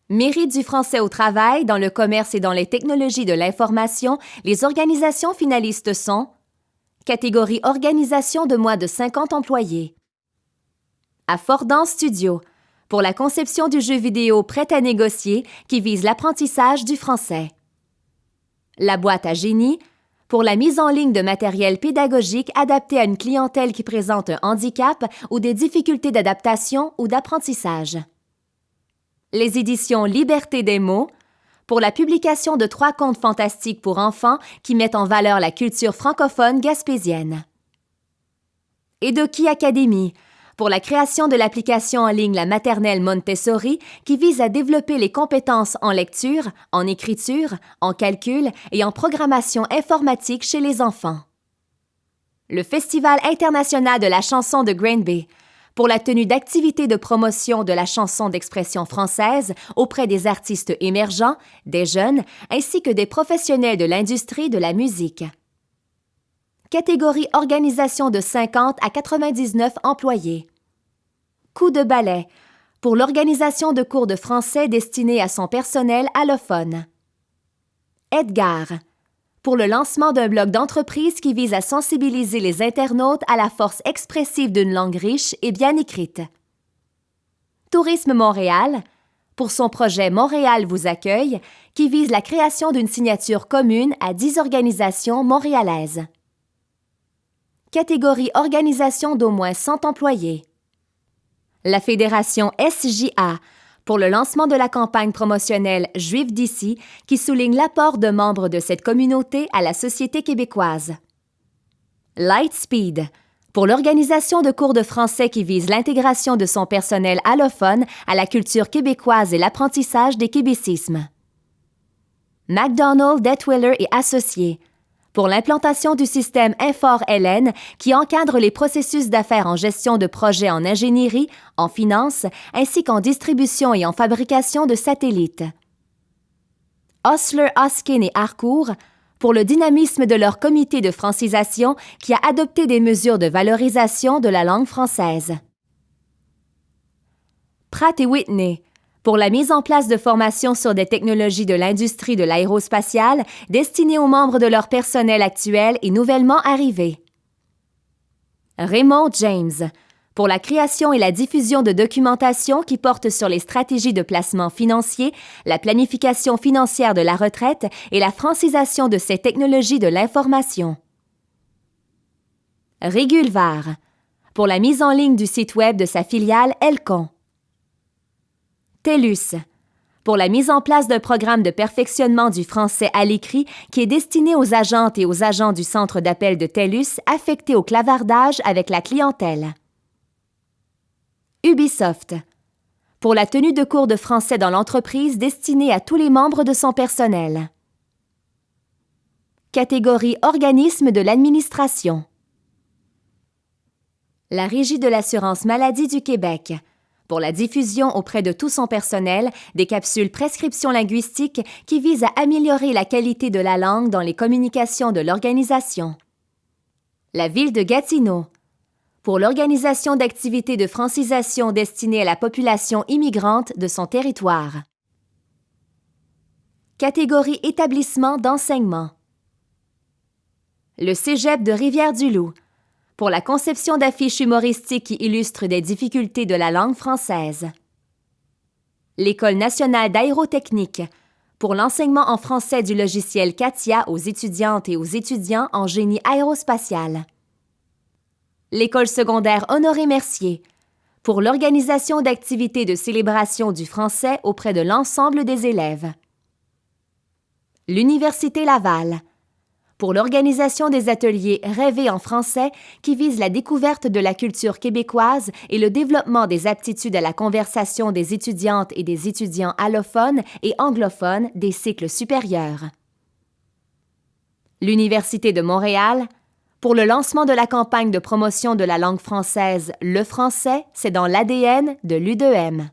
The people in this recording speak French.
Mérite du français au travail, dans le commerce et dans les technologies de l'information, les organisations finalistes sont catégorie organisation de moins de 50 employés. À Fordance Studio, pour la conception du jeu vidéo prêt à négocier qui vise l'apprentissage du français. La boîte à génie, pour la mise en ligne de matériel pédagogique adapté à une clientèle qui présente un handicap ou des difficultés d'adaptation ou d'apprentissage. Les éditions Liberté des mots, pour la publication de 3 contes fantastiques pour enfants qui mettent en valeur la culture francophone gaspésienne. Edoki Academy, pour la création de l'application en ligne La Maternelle Montessori qui vise à développer les compétences en lecture, en écriture, en calcul et en programmation informatique chez les enfants. Le Festival international de la chanson de Granby, pour la tenue d'activités de promotion de la chanson d'expression française auprès des artistes émergents, des jeunes, ainsi que des professionnels de l'industrie de la musique. Catégorie organisation de 50 à 99 employés. Coup de balai, pour l'organisation de cours de français destinés à son personnel allophone. Edgar, pour le lancement d'un blog d'entreprise qui vise à sensibiliser les internautes à la force expressive d'une langue riche et bien écrite. Tourisme Montréal, pour son projet Montréal vous accueille, qui vise la création d'une signature commune à 10 organisations montréalaises. Catégorie organisation d'au moins 100 employés. La Fédération SJA, pour le lancement de la campagne promotionnelle Juifs d'ici, qui souligne l'apport de membres de cette communauté à la société québécoise. Lightspeed, pour l'organisation de cours de français qui vise l'intégration de son personnel allophone à la culture québécoise et l'apprentissage des québécismes. McDonald, Detwiller et Associés, pour l'implantation du système Infor-LN qui encadre les processus d'affaires en gestion de projets en ingénierie, en finance, ainsi qu'en distribution et en fabrication de satellites. Osler, Hoskin et Harcourt, pour le dynamisme de leur comité de francisation qui a adopté des mesures de valorisation de la langue française. Pratt & Whitney, pour la mise en place de formations sur des technologies de l'industrie de l'aérospatiale destinées aux membres de leur personnel actuel et nouvellement arrivés. Raymond James, pour la création et la diffusion de documentation qui porte sur les stratégies de placement financier, la planification financière de la retraite et la francisation de ces technologies de l'information. Régulvar, pour la mise en ligne du site web de sa filiale Elcon. TELUS, pour la mise en place d'un programme de perfectionnement du français à l'écrit qui est destiné aux agentes et aux agents du centre d'appel de TELUS affectés au clavardage avec la clientèle. Ubisoft, pour la tenue de cours de français dans l'entreprise destinés à tous les membres de son personnel. Catégorie organisme de l'administration. La Régie de l'assurance maladie du Québec, pour la diffusion auprès de tout son personnel des capsules prescription linguistique qui visent à améliorer la qualité de la langue dans les communications de l'organisation. La Ville de Gatineau, pour l'organisation d'activités de francisation destinées à la population immigrante de son territoire. Catégorie établissement d'enseignement. Le Cégep de Rivière-du-Loup, pour la conception d'affiches humoristiques qui illustrent des difficultés de la langue française. L'École nationale d'aérotechnique, pour l'enseignement en français du logiciel CATIA aux étudiantes et aux étudiants en génie aérospatial. L'École secondaire Honoré-Mercier, pour l'organisation d'activités de célébration du français auprès de l'ensemble des élèves. L'Université Laval, pour l'organisation des ateliers Rêver en français qui visent la découverte de la culture québécoise et le développement des aptitudes à la conversation des étudiantes et des étudiants allophones et anglophones des cycles supérieurs. L'Université de Montréal, pour le lancement de la campagne de promotion de la langue française Le français, c'est dans l'ADN de l'U2M.